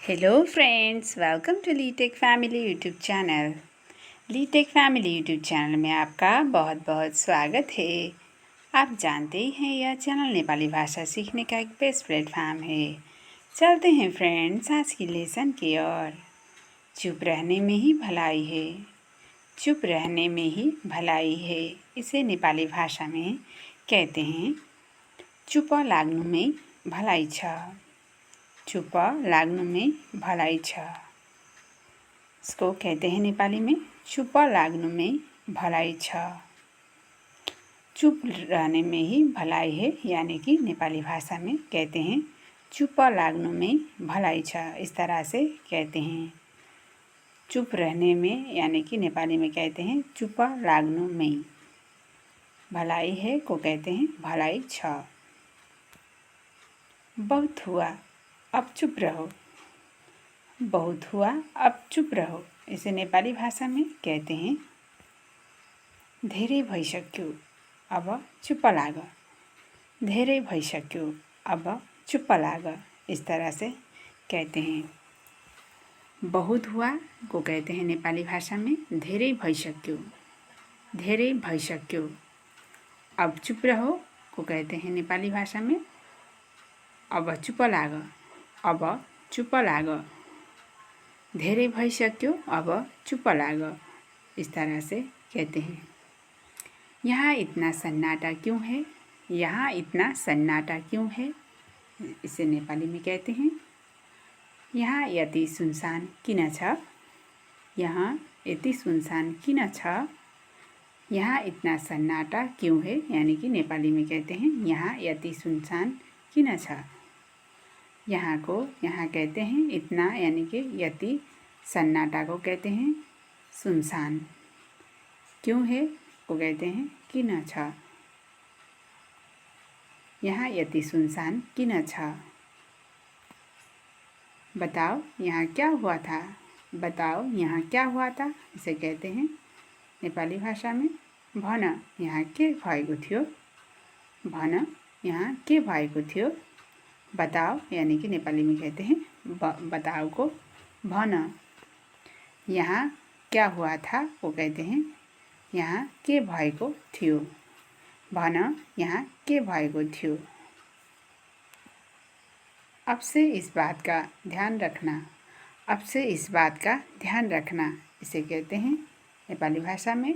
Hello friends, welcome to Leetech family YouTube channel. Leetech family YouTube channel में आपका बहुत बहुत स्वागत है। आप जानते ही हैं यह चैनल नेपाली भाषा सीखने का एक बेस्ट प्लेटफॉर्म है। चलते हैं फ्रेंड्स आज की लेसन की ओर। चुप रहने में ही भलाई है। चुप रहने में ही भलाई है, इसे नेपाली भाषा में कहते हैं चुप लाग्नु में भलाई छ। चुप लाग्नु में भलाई छ, इसको कहते हैं नेपाली में चुप लाग्नु में भलाई छ। चुप रहने में ही भलाई है, यानी कि नेपाली भाषा में कहते हैं चुप लाग्नु में भलाई छ। इस तरह से कहते हैं चुप रहने में, यानी कि नेपाली में कहते हैं चुप लाग्नु में भलाई है को कहते हैं भलाई छ। बहुत हुआ अब चुप रहो। बहुत हुआ अब चुप रहो, इसे नेपाली भाषा में कहते हैं धेरै भइसक्यो अब चुप लाग। धेरै भइसक्यो अब चुप लाग, इस तरह से कहते हैं। बहुत हुआ को कहते हैं नेपाली भाषा में धेरै भइसक्यो। धेरै भइसक्यो अब चुप रहो को कहते हैं नेपाली भाषा में अब चुप लाग। अब चुप लाग। धेरै भइसक्यो अब चुप लाग, इस तरह से कहते हैं। यहाँ इतना सन्नाटा क्यों है। यहाँ इतना सन्नाटा क्यों है, इसे नेपाली में कहते हैं यहाँ यति सुनसान किन छ। यहाँ यति सुनसान किन छ। यहाँ इतना सन्नाटा क्यों है, यानी कि नेपाली में कहते हैं यहाँ यति सुनसान किन छ। यहाँ को यहाँ कहते हैं इतना, यानी कि यति। सन्नाटा को कहते हैं सुनसान। क्यों है को कहते हैं किन छ। यहाँ यति सुनसान किन छ। बताओ यहाँ क्या हुआ था। बताओ यहाँ क्या हुआ था, इसे कहते हैं नेपाली भाषा में भन यहाँ के भएको थियो। भन यहाँ के भएको थियो। बताओ यानी कि नेपाली में कहते हैं बताओ को भन। यहाँ क्या हुआ था वो कहते हैं यहाँ के भएको थियो। भन यहाँ के भएको थियो। अब से इस बात का ध्यान रखना। अब से इस बात का ध्यान रखना, इसे कहते हैं नेपाली भाषा में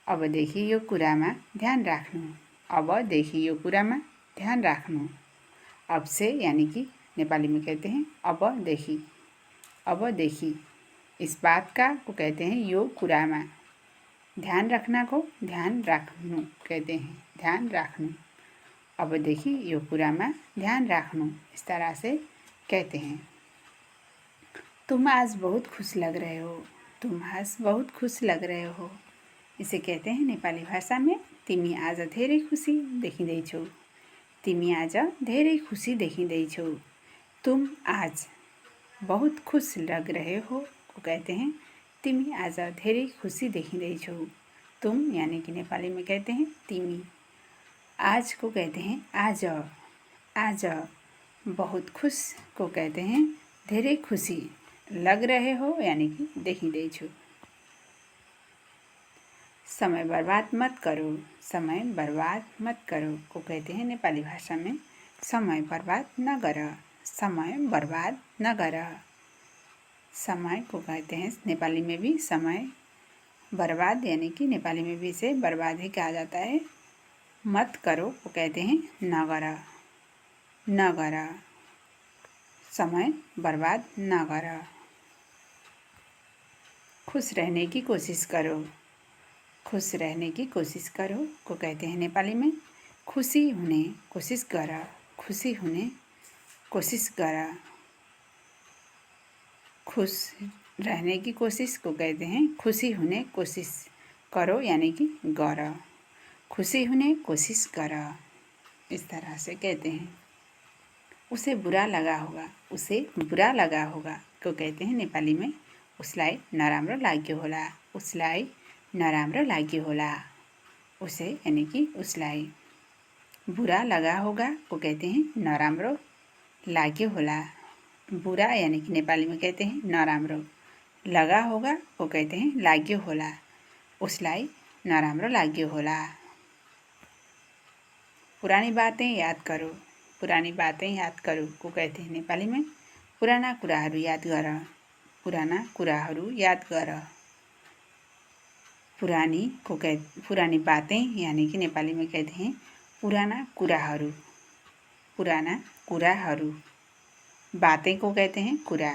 अबदेखि यो कुरामा ध्यान राख्नु। अबदेखि यो कुरामा ध्यान राख्नु। अब से यानी कि नेपाली में कहते हैं अबदेखि। अबदेखि इस बात का को कहते हैं यो कुरामा। ध्यान रखना को ध्यान राख्नु कहते हैं। ध्यान राख्नु। अबदेखि यो कुरामा ध्यान राख्नु, इस तरह से कहते हैं। तुम आज बहुत खुश लग रहे हो। तुम आज बहुत खुश लग रहे हो, इसे कहते हैं नेपाली भाषा में तिमी आज धेरै खुसी देखिँदैछौ। तिमी आज धेरै खुसी देखिँदैछौ। तुम आज बहुत खुश लग रहे हो को कहते हैं तिमी आज धेरै खुसी देखिँदैछौ। तुम यानी कि नेपाली में कहते हैं तिमी। आज को कहते हैं आज। आज बहुत खुश को कहते हैं धेरै खुसी लग रहे हो, यानी कि देखिँदैछु। समय बर्बाद मत करो। समय बर्बाद मत करो को कहते हैं नेपाली भाषा में समय बर्बाद न गर। समय बर्बाद न गर। समय को कहते हैं नेपाली में भी समय बर्बाद, यानी कि नेपाली में भी इसे बर्बाद ही कहा जाता है। मत करो को कहते हैं न गर। न गर। समय बर्बाद न गर। खुश रहने की कोशिश करो। खुश रहने की कोशिश करो को कहते हैं नेपाली में खुसी हुने कोशिश गर। खुसी हुने कोशिश गर। खुश रहने की कोशिश को कहते हैं खुसी हुने कोशिश करो, यानी कि गर। खुसी हुने कोशिश गर, इस तरह से कहते हैं। उसे बुरा लगा होगा। उसे बुरा लगा होगा को कहते हैं नेपाली में उसलाई नराम्रो लाग्यो होला। उसलाई नराम्रो लाग्यो होला। उसे यानी कि उसलाई। बुरा लगा होगा को कहते हैं नराम्रो लाग्यो होला। बुरा यानी कि नेपाली में कहते हैं नराम्रो। लगा होगा को कहते हैं लाग्यो होला, उसलाई नराम्रो लाग्यो होला। पुरानी बातें याद करो, पुरानी बातें याद करो को कहते हैं नेपाली में पुराना कुराहरू याद गर, पुराना कुराहरू याद गर। पुरानी बातें यानी कि नेपाली में कहते हैं पुराना कुराहरू, पुराना कुराहरू। बातें को कहते हैं कुरा,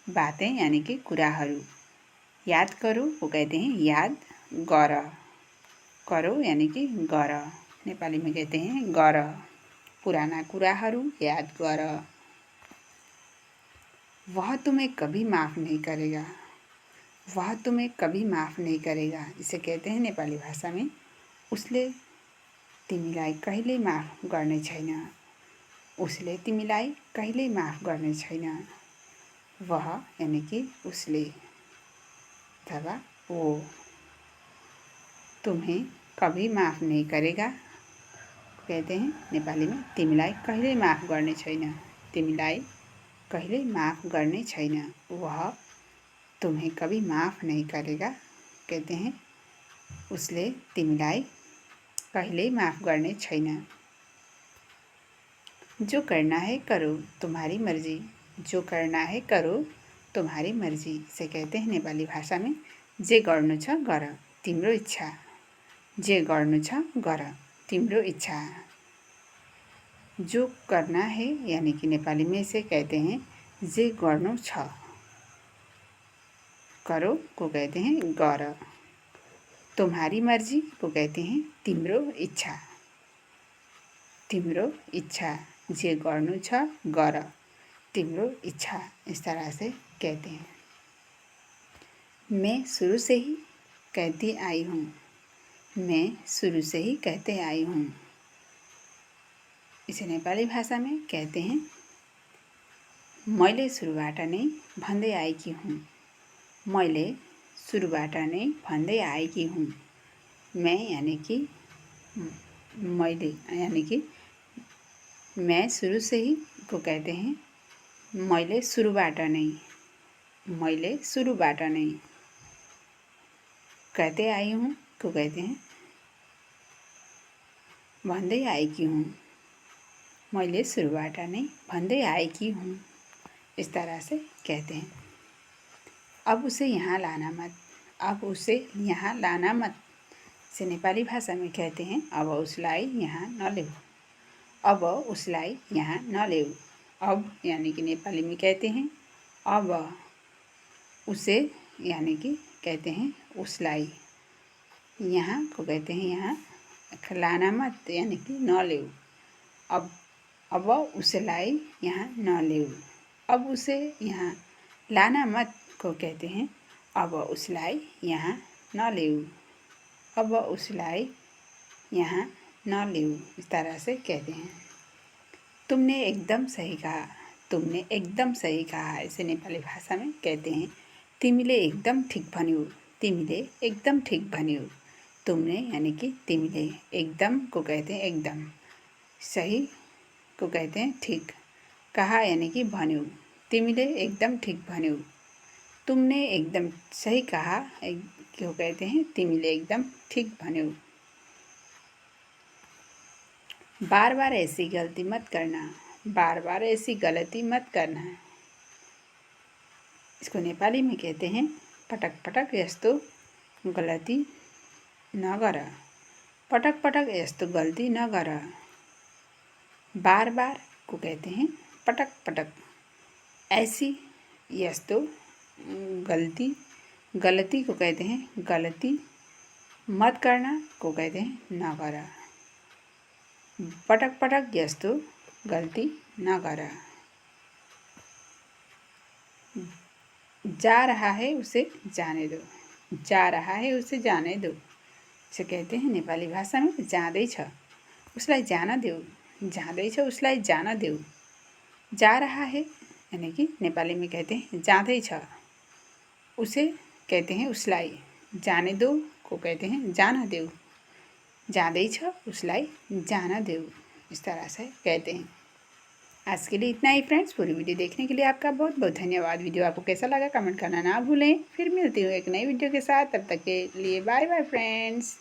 बातें यानी कि कुराहरू। याद करो को कहते हैं याद गर, करो यानी कि गर, नेपाली में कहते हैं गर। पुराना कुराहरू याद गर। वह तुम्हें कभी माफ़ नहीं करेगा, वह तुम्हें कभी माफ़ नहीं करेगा। इसे कहते हैं नेपाली भाषा में उसले तिमीलाई कहिल्यै माफ गर्ने छैन, उसले तिमीलाई कहिल्यै माफ गर्ने छैन। वह यानी कि उसले अथवा वो तुम्हें कभी माफ नहीं करेगा कहते हैं नेपाली में तिमीलाई कहिल्यै माफ गर्ने छैन, तिमीलाई कहिल्यै माफ गर्ने छैन। वह तुम्हें कभी माफ नहीं करेगा कहते हैं उसले तिमीलाई कहिल्यै माफ गर्ने छैन। जो करना है करो तुम्हारी मर्जी, जो करना है करो तुम्हारी मर्जी। से कहते हैं नेपाली भाषा में जे गर्नु छ गर तिम्रो इच्छा, जे गर्नु छ गर तिम्रो इच्छा। जो करना है यानी कि नेपाली में से कहते हैं जे गर्नु छ, करो को कहते हैं गर। तुम्हारी मर्जी को कहते हैं तिम्रो इच्छा, तिम्रो इच्छा। जे गर्नु छ गर तिम्रो इच्छा। इस तरह से कहते हैं। मैं शुरू से ही कहती आई हूँ, मैं शुरू से ही कहते आई हूँ। इसे नेपाली भाषा में कहते हैं मैले सुरुबाट नै भन्दै आएकी हुँ, मैले सुरुबाट नै भन्दै आएकी हुँ। मैं यानी कि मैले यानी कि मैं शुरू से ही को कहते हैं मैले सुरुबाट नै, मैले सुरुबाट नै। कहते आई हूँ को कहते हैं भन्दै आएकी हूँ, मैले सुरुबाट नै भन्दै आएकी हूँ। इस तरह से कहते हैं। अब उसे यहाँ लाना मत, अब उसे यहाँ लाना मत। से नेपाली भाषा में कहते हैं अब उसलाई यहाँ नलेऊ, अब उसलाई यहाँ नलेऊ। अब यानी कि नेपाली में कहते हैं अब, उसे यानी कि कहते हैं उसलाई, यहाँ को कहते हैं यहाँ लाना मत यानी कि नलेऊ। अब उसलाई यहाँ नलेऊ। अब उसे यहाँ लाना मत को कहते हैं अब उसलाई यहाँ नलेऊ, अब उसलाई यहाँ नलेऊ। इस तरह से कहते हैं। तुमने एकदम सही कहा, तुमने एकदम सही कहा। इसे नेपाली भाषा में कहते हैं तिमीले एकदम ठिक भन्यौ, तिमीले एकदम ठिक भन्यौ। तुमने यानी कि तिमीले, एकदम को कहते हैं एकदम, सही को कहते हैं ठिक, कहा यानी कि भन्यौ, तिमीले एकदम ठिक भन्यौ। तुमने एकदम सही कहा क्यों कहते हैं तिमीले एकदम ठीक भन्यौ। बार बार ऐसी गलती मत करना, बार बार ऐसी गलती मत करना। इसको नेपाली में कहते हैं पटक पटक यस्तो गलती नगर, पटक पटक यस्तो गल्ती नगर। बार बार को कहते हैं पटक पटक, ऐसी यस्तो गलती, गलती को कहते हैं गलती, मत करना को कहते हैं नगर। पटक पटक यस्तो गल्ती नगर। जा रहा है उसे जाने दो, जा रहा है उसे जाने दो। इसे कहते हैं नेपाली भाषा में जाँदैछ उसलाई जान देऊ, जाँदैछ उसलाई जान देऊ। जा रहा है यानी कि नेपाली में कहते हैं जाँदैछ, उसे कहते हैं उसलाई, जाने दो को कहते हैं जान देऊ, जाँदैछ उसलाई जान देऊ। इस तरह से कहते हैं। आज के लिए इतना ही फ्रेंड्स। पूरी वीडियो देखने के लिए आपका बहुत बहुत धन्यवाद। वीडियो आपको कैसा लगा कमेंट करना ना भूलें। फिर मिलती हूँ एक नई वीडियो के साथ। तब तक के लिए बाय बाय फ्रेंड्स।